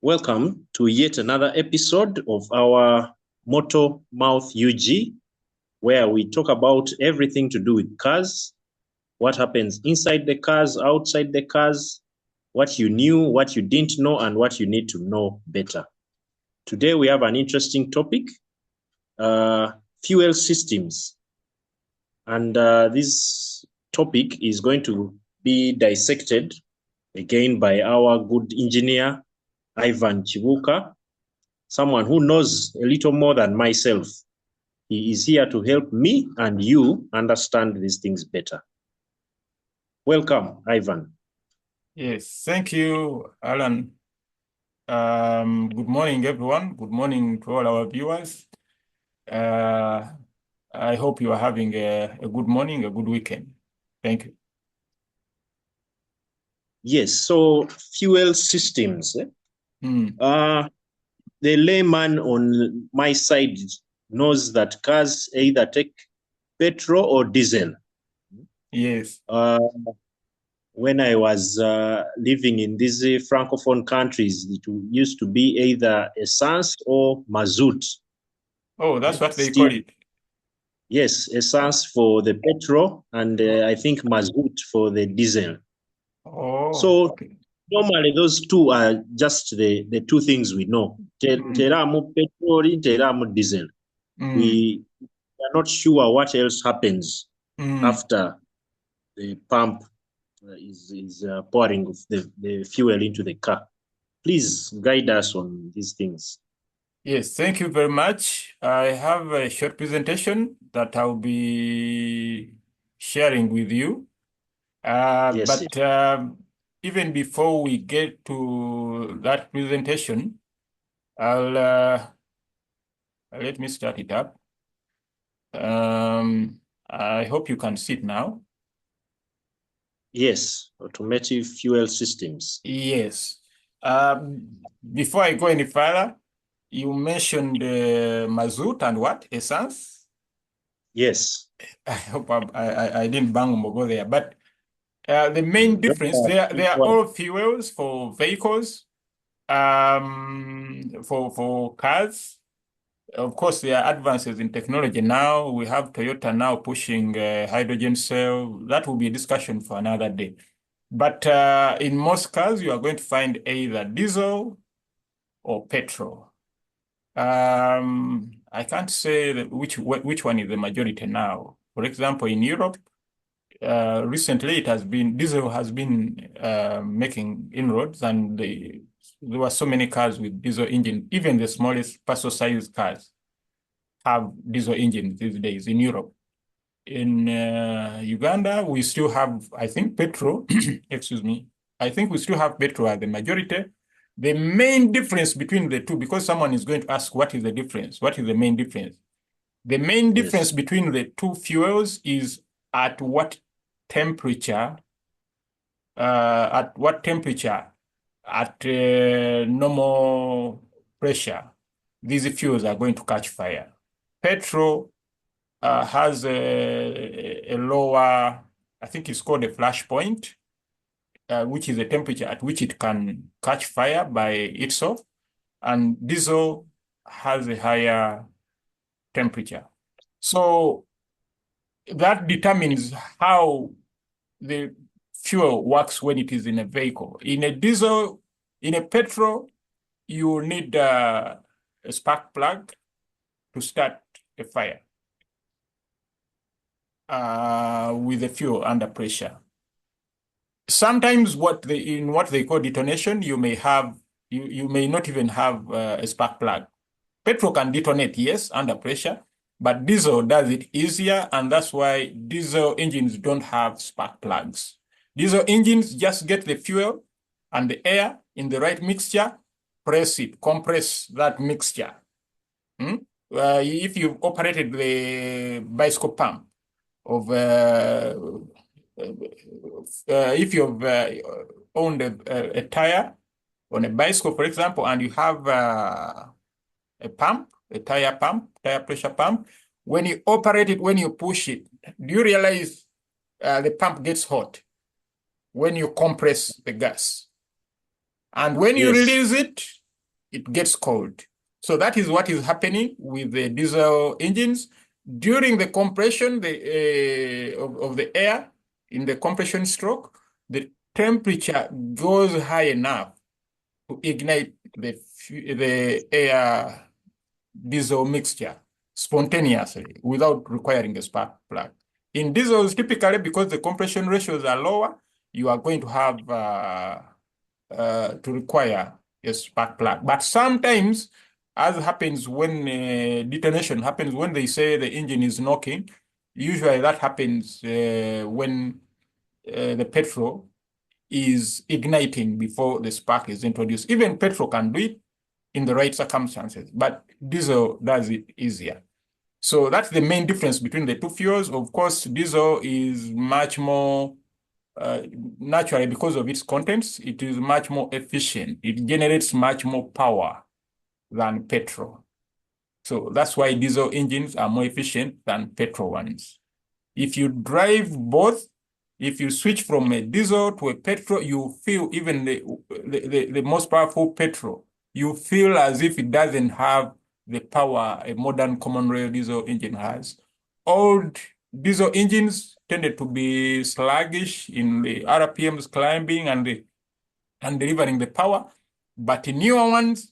Welcome to yet another episode of our Moto Mouth UG, where we talk about everything to do with cars, what happens inside the cars, outside the cars, what you knew, what you didn't know, and what you need to know better. Today we have an interesting topic, fuel systems. And this topic is going to be dissected again by our good engineer, Ivan Chibuka, someone who knows a little more than myself. He is here to help me and you understand these things better. Welcome, Ivan. Yes, thank you, Alan. Good morning, everyone. Good morning to all our viewers. I hope you are having a good morning, a good weekend. Thank you. Yes, so fuel systems. The layman on my side knows that cars either take petrol or diesel. Yes. When I was living in these francophone countries, it used to be either essence or mazout. Oh, that's what they call it. Yes, essence for the petrol and I think mazout for the diesel. Oh, So okay. normally those two are just the two things we know. Teramu petrol, teramu diesel. We are not sure what else happens after the pump is pouring the fuel into the car. Please guide us on these things. Yes, thank you very much. I have a short presentation that I'll be sharing with you. Yes. But even before we get to that presentation, I'll let me start it up. I hope you can see it now. Yes, automotive fuel systems. Yes. Before I go any further, you mentioned mazout and what? Essence? Yes. I hope I didn't bang Mogo there, but the main difference, they are all fuels for vehicles, for cars. Of course, there are advances in technology now. We have Toyota now pushing hydrogen cell. That will be a discussion for another day. But in most cars, you are going to find either diesel or petrol. I can't say that which one is the majority now. For example, in Europe, recently diesel has been making inroads, and there were so many cars with diesel engine. Even the smallest personal-sized cars have diesel engines these days in Europe. In Uganda, we still have, I think, petrol. Excuse me. I think we still have petrol as the majority. The main difference between the two, because someone is going to ask, what is the difference? What is the main difference? The main difference between the two fuels is at what temperature, at normal pressure, these fuels are going to catch fire. Petrol has a lower, I think it's called a flash point, which is the temperature at which it can catch fire by itself. And diesel has a higher temperature. So that determines how the fuel works when it is in a vehicle. In a petrol, you need a spark plug to start a fire with the fuel under pressure. Sometimes in what they call detonation, you may not even have a spark plug. Petrol can detonate, yes, under pressure, but diesel does it easier, and that's why diesel engines don't have spark plugs. Diesel engines just get the fuel and the air in the right mixture, press it, compress that mixture. If you've operated the bicycle pump if you've owned a tire on a bicycle, for example, and you have a tire pressure pump, when you operate it, when you push it, do you realize the pump gets hot when you compress the gas? And when you release it, it gets cold. So that is what is happening with the diesel engines. During the compression of the air in the compression stroke, the temperature goes high enough to ignite the air diesel mixture spontaneously without requiring a spark plug. In diesels, typically because the compression ratios are lower, you are going to have to require a spark plug. But sometimes, as happens when detonation happens, when they say the engine is knocking, usually that happens when the petrol is igniting before the spark is introduced. Even petrol can do it in the right circumstances, but diesel does it easier. So that's the main difference between the two fuels. Of course, diesel is much more naturally, because of its contents, it is much more efficient. It generates much more power than petrol. So that's why diesel engines are more efficient than petrol ones. If you drive both, if you switch from a diesel to a petrol, you feel even the most powerful petrol, you feel as if it doesn't have the power a modern common rail diesel engine has. Old diesel engines tended to be sluggish in the RPMs climbing and delivering the power. But in newer ones,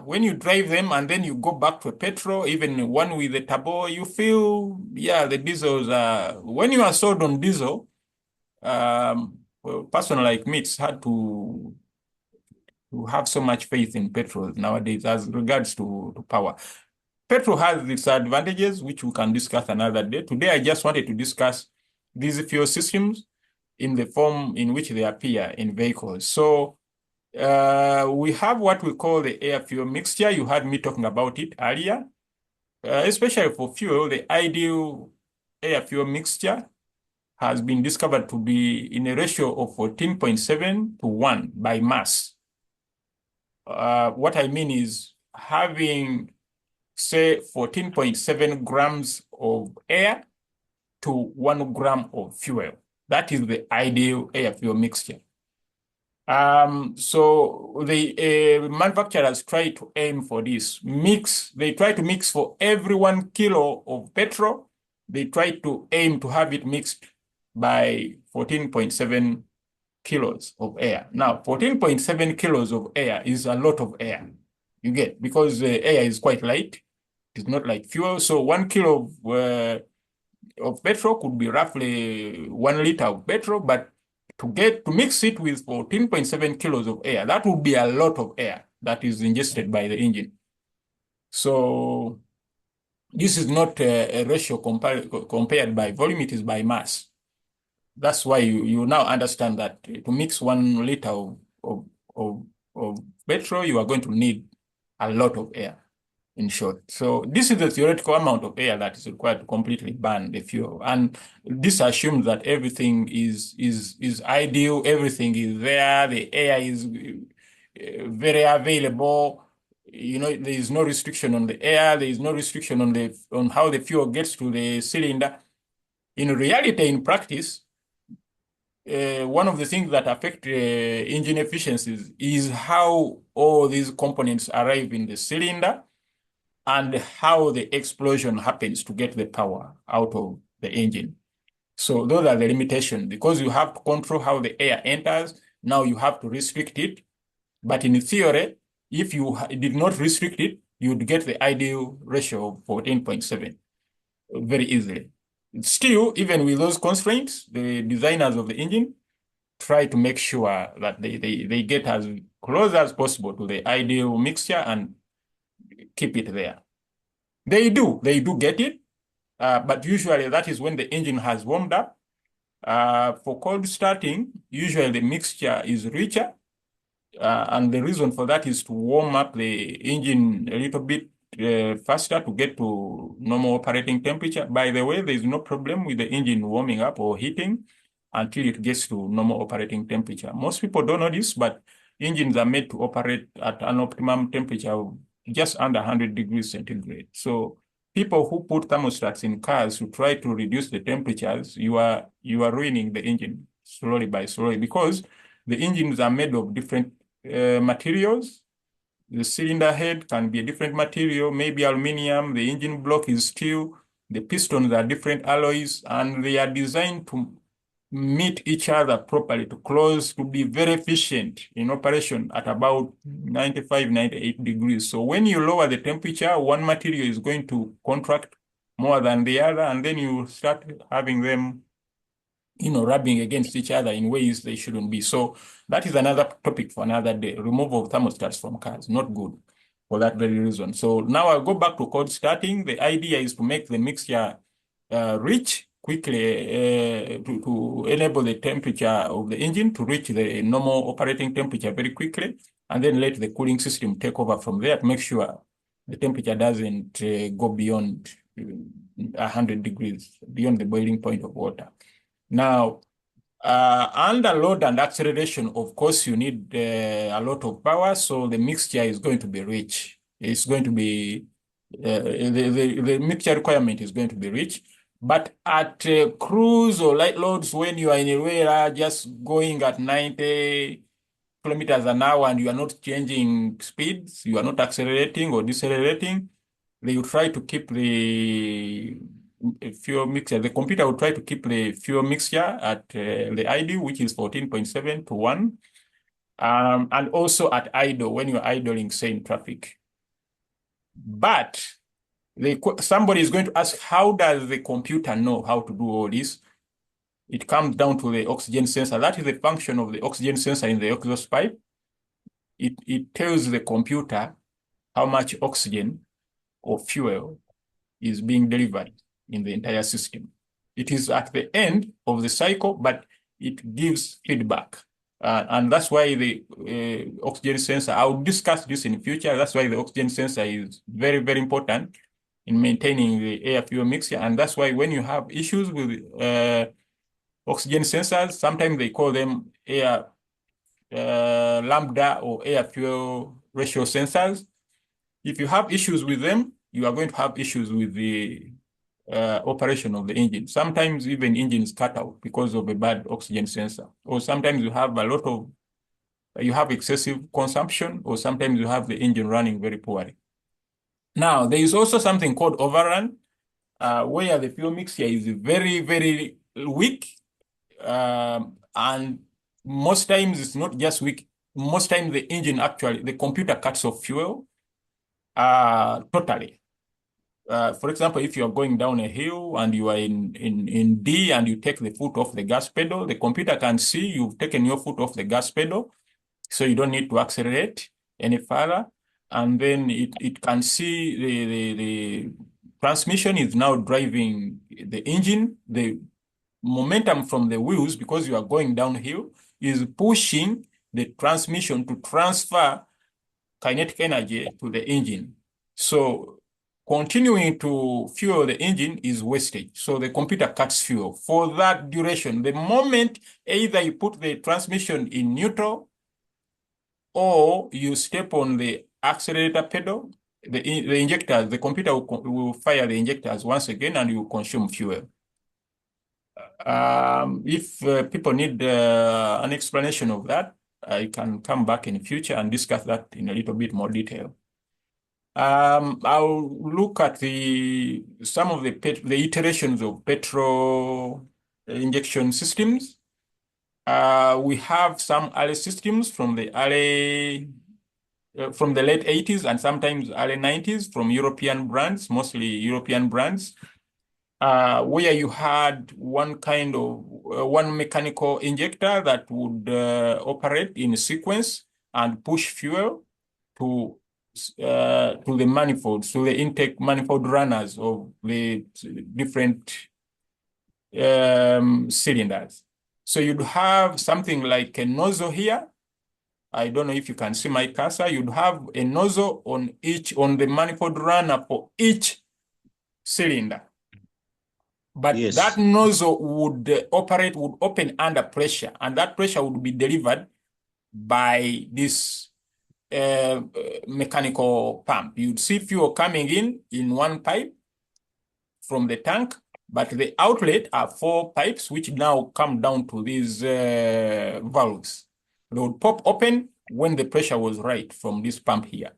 when you drive them and then you go back to a petrol, even one with a turbo, you feel, yeah, the diesels are, when you are sold on diesel, well, a person like me, it's hard to have so much faith in petrol nowadays as regards to power. Petrol has its advantages, which we can discuss another day. Today, I just wanted to discuss these fuel systems in the form in which they appear in vehicles. So we have what we call the air-fuel mixture. You heard me talking about it earlier. Especially for fuel, the ideal air-fuel mixture has been discovered to be in a ratio of 14.7 to 1 by mass. What I mean is having, say, 14.7 grams of air to 1 gram of fuel. That is the ideal air-fuel mixture. So the manufacturers try to aim for this mix. They try to mix for every 1 kilo of petrol. They try to aim to have it mixed by 14.7 kilos of air. Now, 14.7 kilos of air is a lot of air. You get, because the air is quite light. It's not like fuel. So 1 kilo of petrol could be roughly 1 liter of petrol, but to mix it with 14.7 kilos of air, that would be a lot of air that is ingested by the engine. So this is not a ratio compared by volume, it is by mass. That's why you now understand that to mix 1 liter of petrol, you are going to need a lot of air, in short. So this is the theoretical amount of air that is required to completely burn the fuel. And this assumes that everything is ideal, everything is there, the air is very available. You know, there is no restriction on the air, there is no restriction on how the fuel gets to the cylinder. In reality, in practice, one of the things that affect engine efficiencies is how all these components arrive in the cylinder and how the explosion happens to get the power out of the engine. So those are the limitations, because you have to control how the air enters. Now you have to restrict it. But in theory, if you did not restrict it, you'd get the ideal ratio of 14.7 very easily. Still, even with those constraints, the designers of the engine try to make sure that they get as close as possible to the ideal mixture and keep it there. They do get it, but usually that is when the engine has warmed up. For cold starting, usually the mixture is richer, and the reason for that is to warm up the engine a little bit faster to get to normal operating temperature. By the way, there is no problem with the engine warming up or heating until it gets to normal operating temperature. Most people don't know this, but engines are made to operate at an optimum temperature of just under 100 degrees centigrade. So people who put thermostats in cars to try to reduce the temperatures, you are ruining the engine slowly by slowly, because the engines are made of different materials. The cylinder head can be a different material, maybe aluminum. The engine block is steel. The pistons are different alloys, and they are designed to meet each other properly, to be very efficient in operation at about 95, 98 degrees. So when you lower the temperature, one material is going to contract more than the other, and then you start having them, rubbing against each other in ways they shouldn't be. So that is another topic for another day. Removal of thermostats from cars, not good for that very reason. So now I'll go back to cold starting. The idea is to make the mixture reach quickly, to enable the temperature of the engine to reach the normal operating temperature very quickly, and then let the cooling system take over from there to make sure the temperature doesn't go beyond 100 degrees, beyond the boiling point of water. Now, under load and acceleration, of course, you need a lot of power, so the mixture is going to be rich. It's going to be, the mixture requirement is going to be rich. But at cruise or light loads, when you are in a way just going at 90 kilometers an hour and you are not changing speeds, you are not accelerating or decelerating, they will try to keep the fuel mixture. The computer will try to keep the fuel mixture at the ideal, which is 14.7 to 1, and also at idle, when you're idling, say, in traffic. But somebody is going to ask, how does the computer know how to do all this? It comes down to the oxygen sensor. That is the function of the oxygen sensor in the exhaust pipe. It tells the computer how much oxygen or fuel is being delivered in the entire system. It is at the end of the cycle, but it gives feedback. And that's why the oxygen sensor, I'll discuss this in the future. That's why the oxygen sensor is very, very important in maintaining the air fuel mixture. And that's why when you have issues with oxygen sensors, sometimes they call them air lambda or air fuel ratio sensors. If you have issues with them, you are going to have issues with the operation of the engine. Sometimes even engines cut out because of a bad oxygen sensor. Or sometimes you have you have excessive consumption, or sometimes you have the engine running very poorly. Now, there is also something called overrun, where the fuel mixture is very, very weak. And most times it's not just weak. Most times the computer cuts off fuel totally. For example, if you're going down a hill and you are in D and you take the foot off the gas pedal, the computer can see you've taken your foot off the gas pedal, so you don't need to accelerate any further. And then it can see the transmission is now driving the engine. The momentum from the wheels, because you are going downhill, is pushing the transmission to transfer kinetic energy to the engine. So continuing to fuel the engine is wastage. So the computer cuts fuel for that duration. The moment either you put the transmission in neutral or you step on the accelerator pedal, the injectors, the computer will fire the injectors once again and you consume fuel. If people need an explanation of that, I can come back in the future and discuss that in a little bit more detail. I'll look at some of the iterations of petrol injection systems. We have some early systems from the late 80s and sometimes early 90s from European brands, mostly European brands, where you had one mechanical injector that would operate in sequence and push fuel to the manifolds, to the intake manifold runners of the different cylinders. So you'd have something like a nozzle here. I don't know if you can see my cursor. You'd have a nozzle on the manifold runner for each cylinder. But Yes. that nozzle would open under pressure, and that pressure would be delivered by this mechanical pump. You'd see fuel coming in one pipe from the tank, but the outlet are 4 pipes, which now come down to these valves. They would pop open, when the pressure was right from this pump here.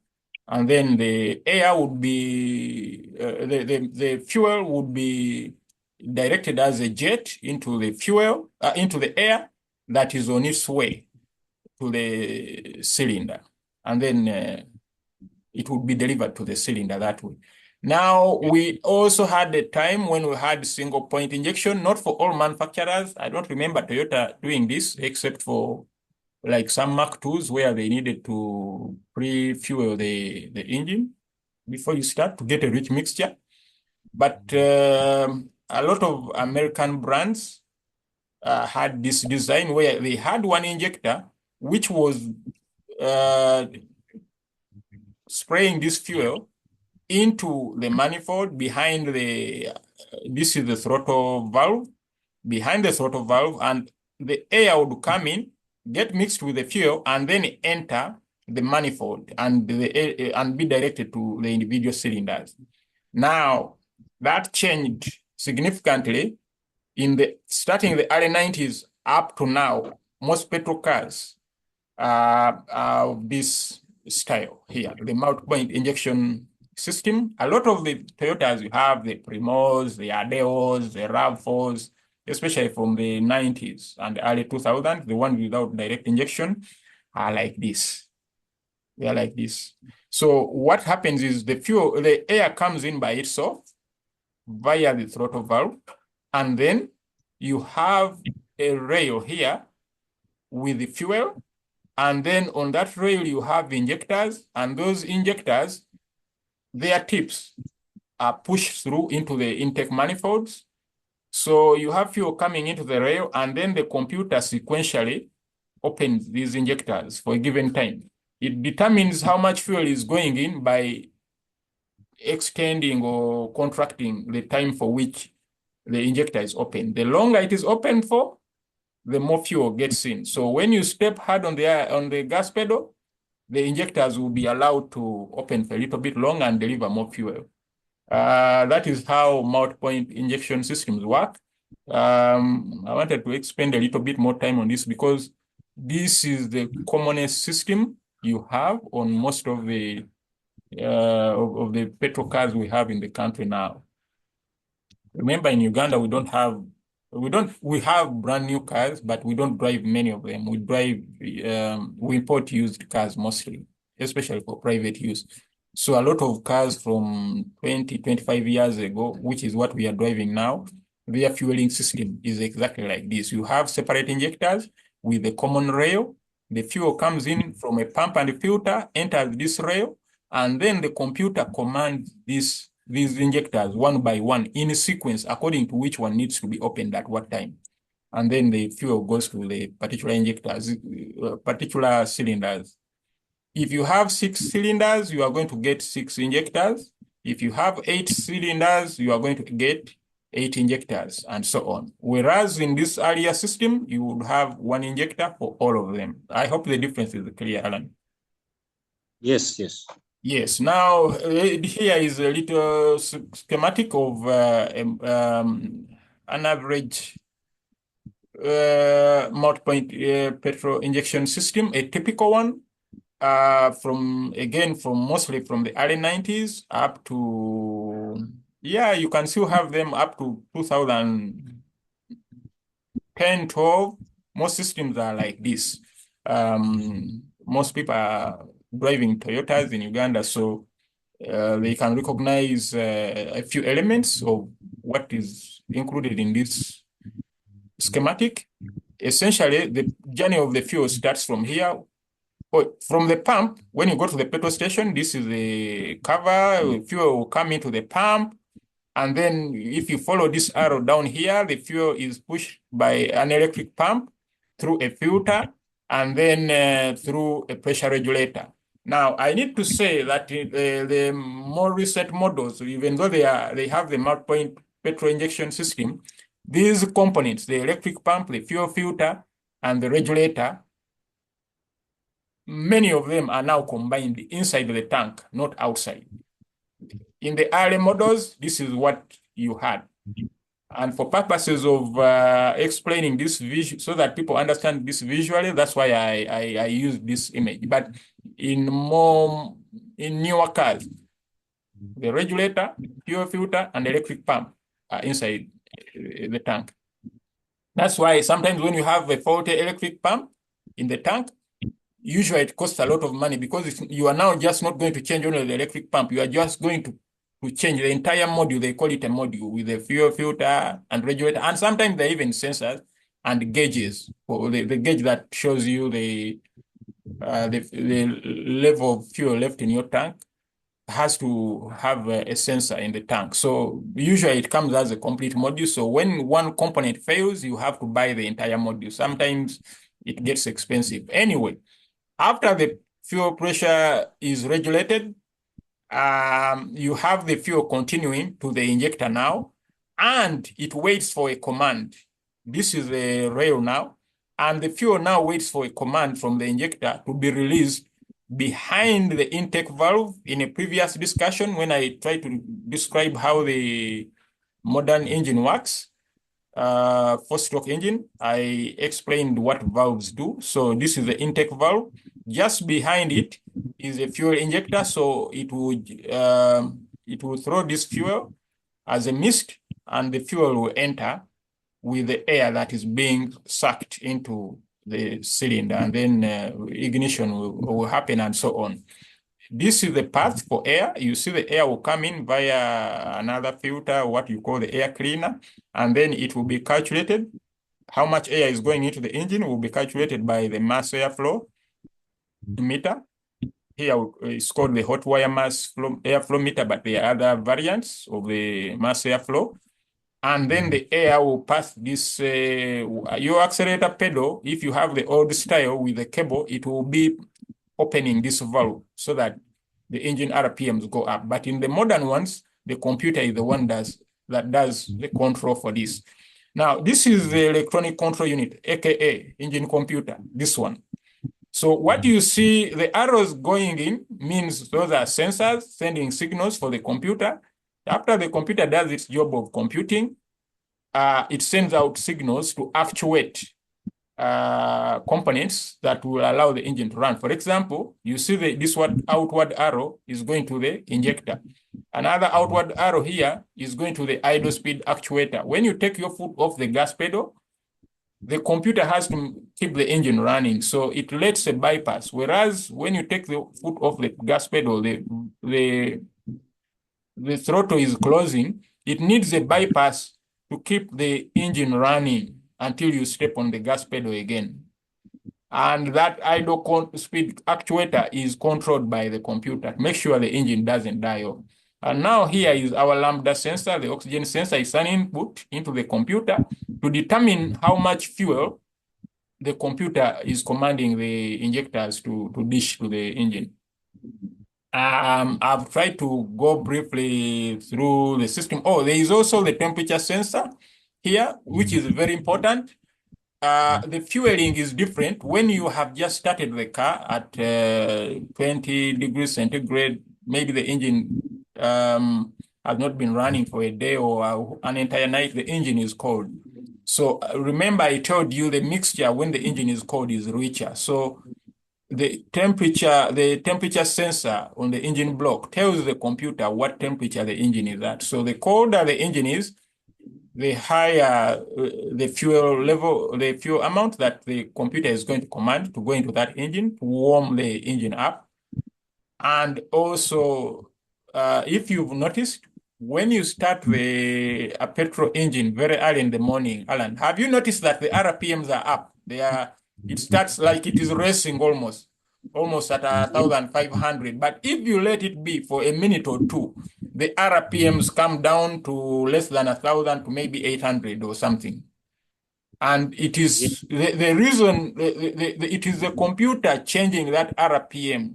And then the air would be, the fuel would be directed as a jet into the fuel, into the air that is on its way to the cylinder. And then it would be delivered to the cylinder that way. Now, we also had a time when we had single point injection, not for all manufacturers. I don't remember Toyota doing this, except for like some Mark IIs where they needed to pre-fuel the engine before you start to get a rich mixture. But a lot of American brands had this design where they had one injector which was spraying this fuel into the manifold behind this is the throttle valve, behind the throttle valve, and the air would come in, get mixed with the fuel, and then enter the manifold and be directed to the individual cylinders. Now, that changed significantly starting the early 90s up to now. Most petrol cars are of this style here, the multi-point injection system. A lot of the Toyotas, you have the Primos, the Adeos, the RAV4s, especially from the 90s and early 2000s, the ones without direct injection are like this. They are like this. So what happens is the air comes in by itself via the throttle valve, and then you have a rail here with the fuel, and then on that rail you have injectors, and those injectors, their tips are pushed through into the intake manifolds. So you have fuel coming into the rail, and then the computer sequentially opens these injectors for a given time. It determines how much fuel is going in by extending or contracting the time for which the injector is open. The longer it is open for, the more fuel gets in. So when you step hard on the gas pedal, the injectors will be allowed to open for a little bit longer and deliver more fuel. That is how multi-point injection systems work. I wanted to spend a little bit more time on this because this is the commonest system you have on most of the petrol cars we have in the country now. Remember, in Uganda, we have brand new cars, but we don't drive many of them. We import used cars mostly, especially for private use. So a lot of cars from 20, 25 years ago, which is what we are driving now, their fueling system is exactly like this. You have separate injectors with a common rail. The fuel comes in from a pump and a filter, enters this rail, and then the computer commands these injectors one by one in a sequence according to which one needs to be opened at what time. And then the fuel goes to the particular injectors, particular cylinders. If you have 6 cylinders, you are going to get 6 injectors. If you have 8 cylinders, you are going to get 8 injectors, and so on. Whereas in this earlier system, you would have 1 injector for all of them. I hope the difference is clear, Alan. Yes, yes. Yes. Now, here is a little schematic of an average multi-point petrol injection system, a typical one. From mostly from the early 90s up to, you can still have them up to 2010, 12. Most systems are like this. Most people are driving Toyotas in Uganda, so they can recognize a few elements of what is included in this schematic. Essentially, the journey of the fuel starts from here. From the pump, when you go to the petrol station, this is the cover, fuel will come into the pump. And then if you follow this arrow down here, the fuel is pushed by an electric pump through a filter and then through a pressure regulator. Now, I need to say that the more recent models, even though they have the multi-point petrol injection system, these components, the electric pump, the fuel filter, and the regulator, many of them are now combined inside the tank, not outside. In the early models, this is what you had. And for purposes of explaining this visual, so that people understand this visually, that's why I use this image. But in newer cars, the regulator, fuel filter, and electric pump are inside the tank. That's why sometimes when you have a faulty electric pump in the tank, usually it costs a lot of money because you are now just not going to change only the electric pump. You are just going to change the entire module. They call it a module with the fuel filter and regulator. And sometimes they even sensors and gauges, or the gauge that shows you the level of fuel left in your tank has to have a sensor in the tank. So usually it comes as a complete module. So when one component fails, you have to buy the entire module. Sometimes it gets expensive. Anyway, after the fuel pressure is regulated, you have the fuel continuing to the injector now, and it waits for a command. This is the rail now, and the fuel now waits for a command from the injector to be released behind the intake valve. In a previous discussion, when I tried to describe how the modern engine works, four-stroke engine, I explained what valves do. So this is the intake valve. Just behind it is a fuel injector. So it will throw this fuel as a mist, and the fuel will enter with the air that is being sucked into the cylinder, and then ignition will happen and so on. This is the path for air. You see the air will come in via another filter, what you call the air cleaner, and then it will be calculated. How much air is going into the engine will be calculated by the mass airflow meter. Here it's called the hot wire mass airflow meter, but there are other variants of the mass airflow. And then the air will pass this, your accelerator pedal, if you have the old style with the cable, it will be opening this valve so that the engine RPMs go up. But in the modern ones, the computer is the one that does the control for this. Now, this is the electronic control unit, aka engine computer, this one. So what you see, the arrows going in means those are sensors sending signals for the computer. After the computer does its job of computing, it sends out signals to actuate components that will allow the engine to run. For example, you see this outward arrow is going to the injector. Another outward arrow here is going to the idle speed actuator. When you take your foot off the gas pedal, the computer has to keep the engine running, so it lets a bypass. Whereas when you take the foot off the gas pedal, the throttle is closing. It needs a bypass to keep the engine running until you step on the gas pedal again. And that idle speed actuator is controlled by the computer. Make sure the engine doesn't die off. And now here is our lambda sensor. The oxygen sensor is an input into the computer to determine how much fuel the computer is commanding the injectors to dish to the engine. I've tried to go briefly through the system. Oh, there is also the temperature sensor here, which is very important. The fueling is different. When you have just started the car at 20 degrees centigrade, maybe the engine has not been running for a day or an entire night, the engine is cold. So remember I told you the mixture when the engine is cold is richer. So the temperature sensor on the engine block tells the computer what temperature the engine is at. So the colder the engine is, the higher the fuel level, the fuel amount that the computer is going to command to go into that engine to warm the engine up. And also, if you've noticed, when you start a petrol engine very early in the morning, Alan, have you noticed that the RPMs are up? It starts like it is racing almost at 1,500. But if you let it be for a minute or two, the RPMs come down to less than 1,000 to maybe 800 or something. And it is the reason, it is the computer changing that RPM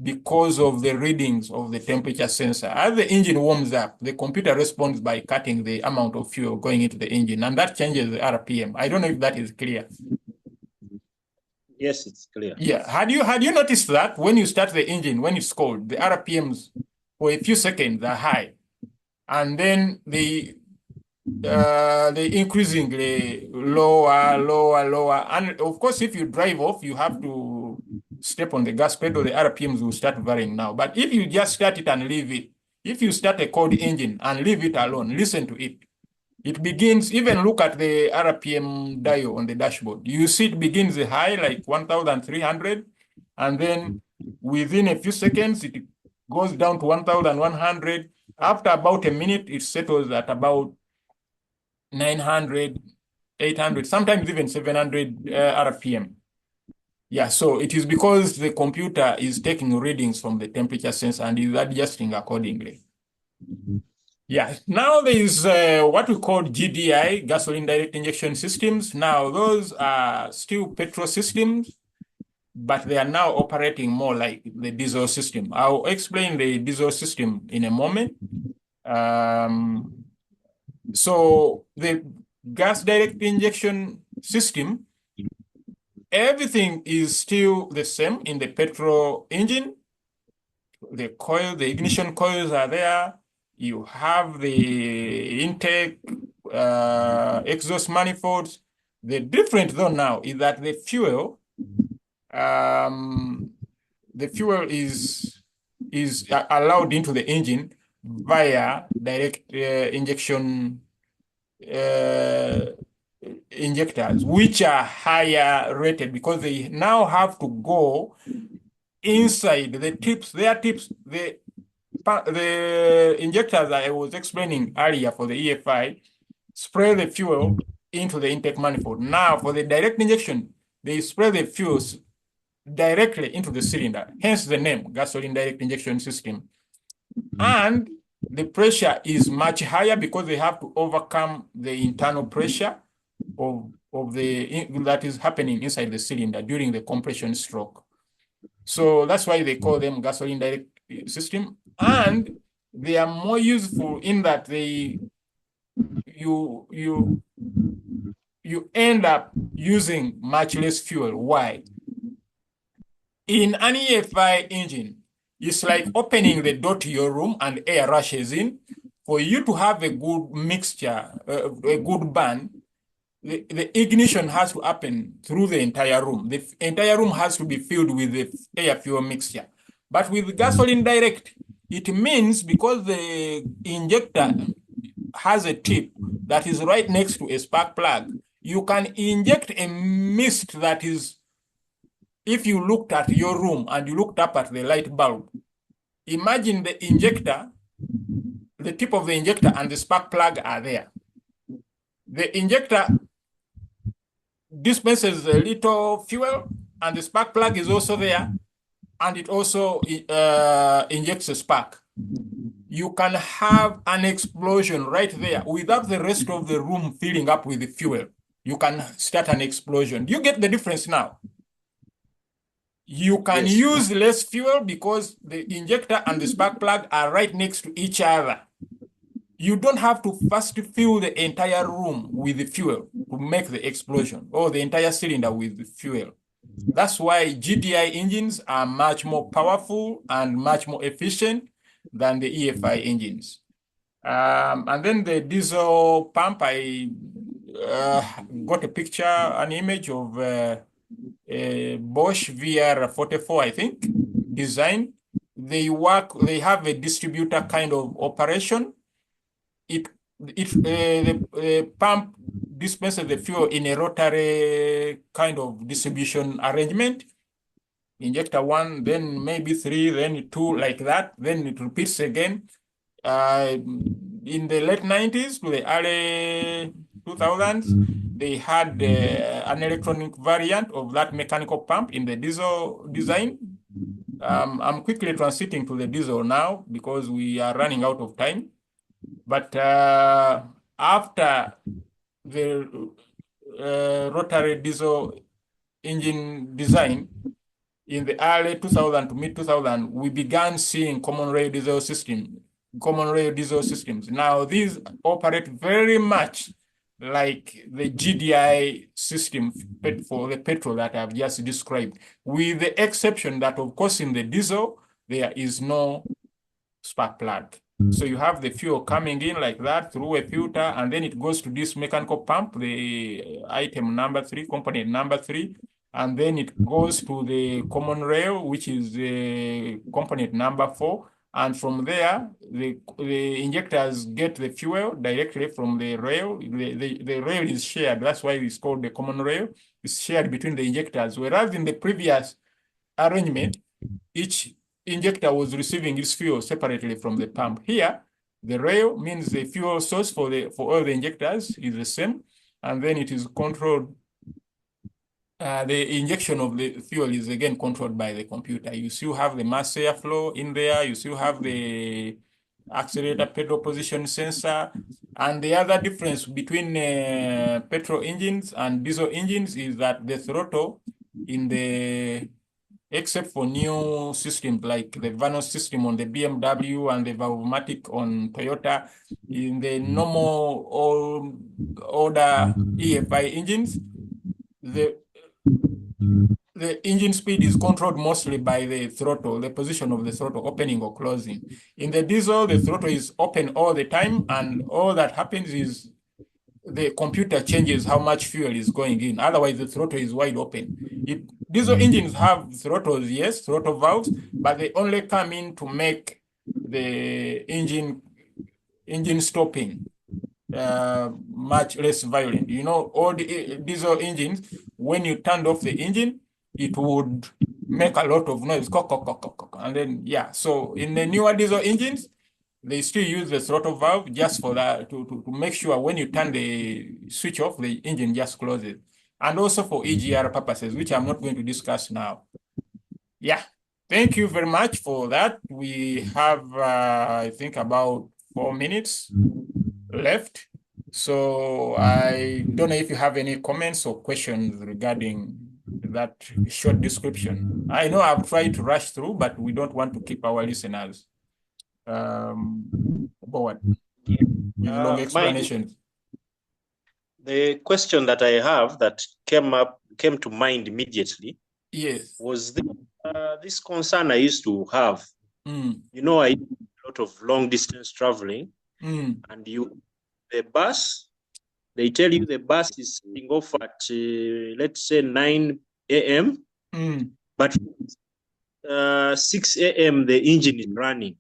because of the readings of the temperature sensor. As the engine warms up, the computer responds by cutting the amount of fuel going into the engine, and that changes the RPM. I don't know if that is clear. Yes, it's clear. Yeah. Had you noticed that when you start the engine, when it's cold, the RPMs for a few seconds are high, and then they increasingly lower. And of course, if you drive off, you have to step on the gas pedal, the RPMs will start varying now. But if you just start it and leave it, if you start a cold engine and leave it alone, listen to it. It begins, even look at the RPM dial on the dashboard. You see it begins high, like 1,300, and then within a few seconds, it goes down to 1,100. After about a minute, it settles at about 900, 800, sometimes even 700 RPM. Yeah, so it is because the computer is taking readings from the temperature sensor and is adjusting accordingly. Yeah, now there is what we call GDI, gasoline direct injection systems. Now, those are still petrol systems, but they are now operating more like the diesel system. I'll explain the diesel system in a moment. So the gas direct injection system, everything is still the same in the petrol engine. The coil, the ignition coils are there. You have the intake, exhaust manifolds. The difference though now is that the fuel is allowed into the engine via direct injection injectors, which are higher rated because they now have to go inside the tips, their tips, the injectors I was explaining earlier for the EFI spray the fuel into the intake manifold. Now for the direct injection, they spray the fuels directly into the cylinder, hence the name gasoline direct injection system. And the pressure is much higher because they have to overcome the internal pressure of that is happening inside the cylinder during the compression stroke. So that's why they call them gasoline direct system. And they are more useful in that you end up using much less fuel. Why? In an EFI engine, it's like opening the door to your room and air rushes in. For you to have a good mixture, a good burn, the ignition has to happen through the entire room. The entire room has to be filled with the air fuel mixture. But with gasoline direct, it means because the injector has a tip that is right next to a spark plug, you can inject a mist that is, if you looked at your room and you looked up at the light bulb, imagine the injector, the tip of the injector and the spark plug are there. The injector dispenses a little fuel and the spark plug is also there and it also injects a spark. You can have an explosion right there without the rest of the room filling up with the fuel. You can start an explosion. Do you get the difference now? You can use less fuel because the injector and the spark plug are right next to each other. You don't have to first fill the entire room with the fuel to make the explosion or the entire cylinder with the fuel. That's why GDI engines are much more powerful and much more efficient than the EFI engines. And then the diesel pump, I got a picture, an image of a Bosch VR44, I think, design. They have a distributor kind of operation. The pump dispenses the fuel in a rotary kind of distribution arrangement. Injector one, then maybe three, then two, like that. Then it repeats again. In the late 90s to the early 2000s, they had an electronic variant of that mechanical pump in the diesel design. I'm quickly transiting to the diesel now because we are running out of time. But after the rotary diesel engine design, in the early 2000 to mid 2000, we began seeing common rail diesel systems. Now these operate very much like the GDI system for the petrol that I've just described, with the exception that, of course, in the diesel, there is no spark plug. So you have the fuel coming in like that through a filter, and then it goes to this mechanical pump, the item number 3, component number 3, and then it goes to the common rail, which is the component number 4. And from there, the injectors get the fuel directly from the rail. The rail is shared. That's why it's called the common rail. It's shared between the injectors. Whereas in the previous arrangement, each injector was receiving its fuel separately from the pump. Here, the rail means the fuel source for all the injectors is the same, and then it is controlled. The injection of the fuel is again controlled by the computer. You still have the mass airflow in there. You still have the accelerator pedal position sensor. And the other difference between petrol engines and diesel engines is that the throttle in the except for new systems like the Vanos system on the BMW and the Valvomatic on Toyota, in the normal older EFI engines, the engine speed is controlled mostly by the throttle, the position of the throttle, opening or closing. In the diesel, the throttle is open all the time, and all that happens is the computer changes how much fuel is going in. Otherwise, the throttle is wide open. Diesel engines have throttles, yes, throttle valves, but they only come in to make the engine stopping much less violent. You know, all the diesel engines, when you turned off the engine, it would make a lot of noise, and then yeah. So in the newer diesel engines, they still use the throttle valve just for that to make sure when you turn the switch off, the engine just closes. And also for EGR purposes, which I'm not going to discuss now. Yeah, thank you very much for that. We have, I think, about 4 minutes left. So I don't know if you have any comments or questions regarding that short description. I know I've tried to rush through, but we don't want to keep our listeners bored with long explanations. The question that I have that came to mind immediately, yes, was this concern I used to have. You know, I do a lot of long distance traveling, and the bus, they tell you the bus is setting off at let's say 9 a.m. But 6 a.m. the engine is running,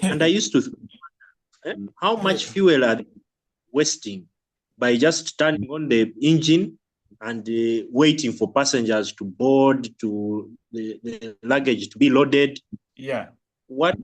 and I used to think, how much fuel are they wasting by just turning on the engine and waiting for passengers to board, to the luggage to be loaded. Yeah. What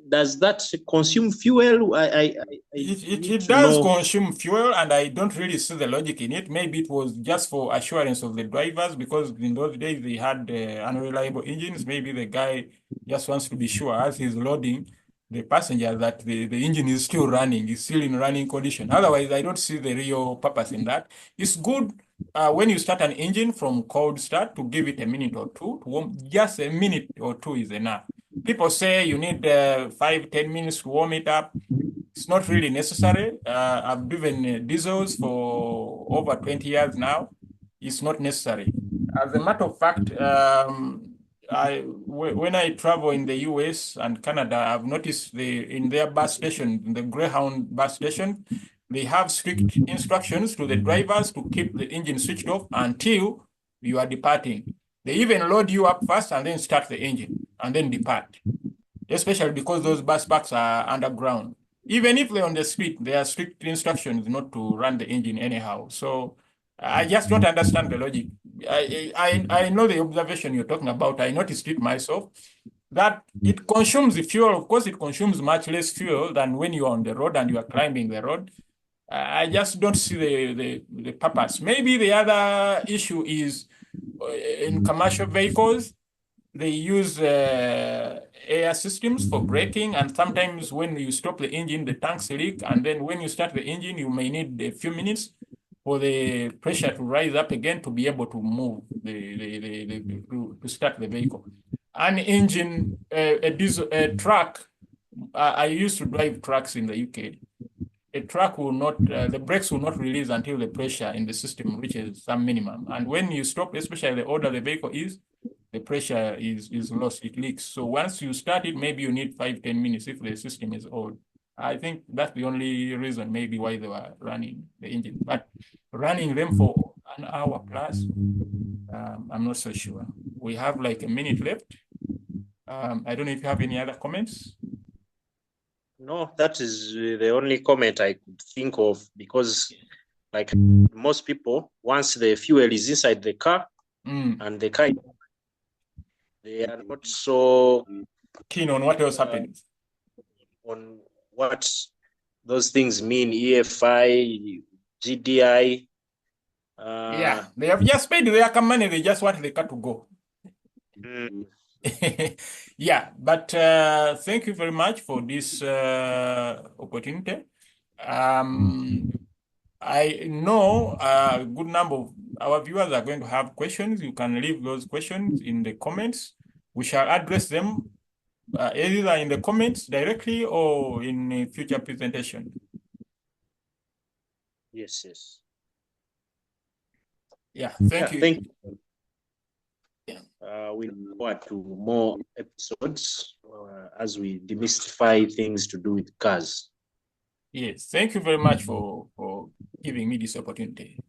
does that consume fuel? It does consume fuel, and I don't really see the logic in it. Maybe it was just for assurance of the drivers, because in those days they had unreliable engines. Maybe the guy just wants to be sure as he's loading the passenger that the engine is still running, is still in running condition. Otherwise, I don't see the real purpose in that. It's good when you start an engine from cold start to give it a minute or two to warm. Just a minute or two is enough. People say you need 5-10 minutes to warm it up. It's not really necessary. I've driven diesels for over 20 years now. It's not necessary. As a matter of fact, when I travel in the US and Canada, I've noticed in their bus station, in the Greyhound bus station, they have strict instructions to the drivers to keep the engine switched off until you are departing. They even load you up first and then start the engine and then depart, especially because those bus parks are underground. Even if they're on the street, there are strict instructions not to run the engine anyhow. So I just don't understand the logic. I know the observation you're talking about. I noticed it myself, that it consumes the fuel. Of course, it consumes much less fuel than when you're on the road and you are climbing the road. I just don't see the purpose. Maybe the other issue is in commercial vehicles, they use air systems for braking, and sometimes when you stop the engine, the tanks leak, and then when you start the engine, you may need a few minutes for the pressure to rise up again to be able to move to start the vehicle. An engine, a truck. I used to drive trucks in the UK. A truck will not, the brakes will not release until the pressure in the system reaches some minimum. And when you stop, especially the older the vehicle is, the pressure is lost, it leaks. So once you start it, maybe you need 5-10 minutes if the system is old. I think that's the only reason maybe why they were running the engine. But running them for an hour plus, I'm not so sure. We have like a minute left. I don't know if you have any other comments. No, that is the only comment I could think of, because like most people, once the fuel is inside the car and the car, they are not so keen on what else happens. on what those things mean, EFI, GDI. Yeah, they have just paid their money, they just want the car to go. Yeah, but thank you very much for this opportunity. I know a good number of our viewers are going to have questions. You can leave those questions in the comments. We shall address them either in the comments directly or in a future presentation. Yes, yes. Yeah, thank you. Thank you. We look forward to more episodes as we demystify things to do with cars. Yes, thank you very much for giving me this opportunity.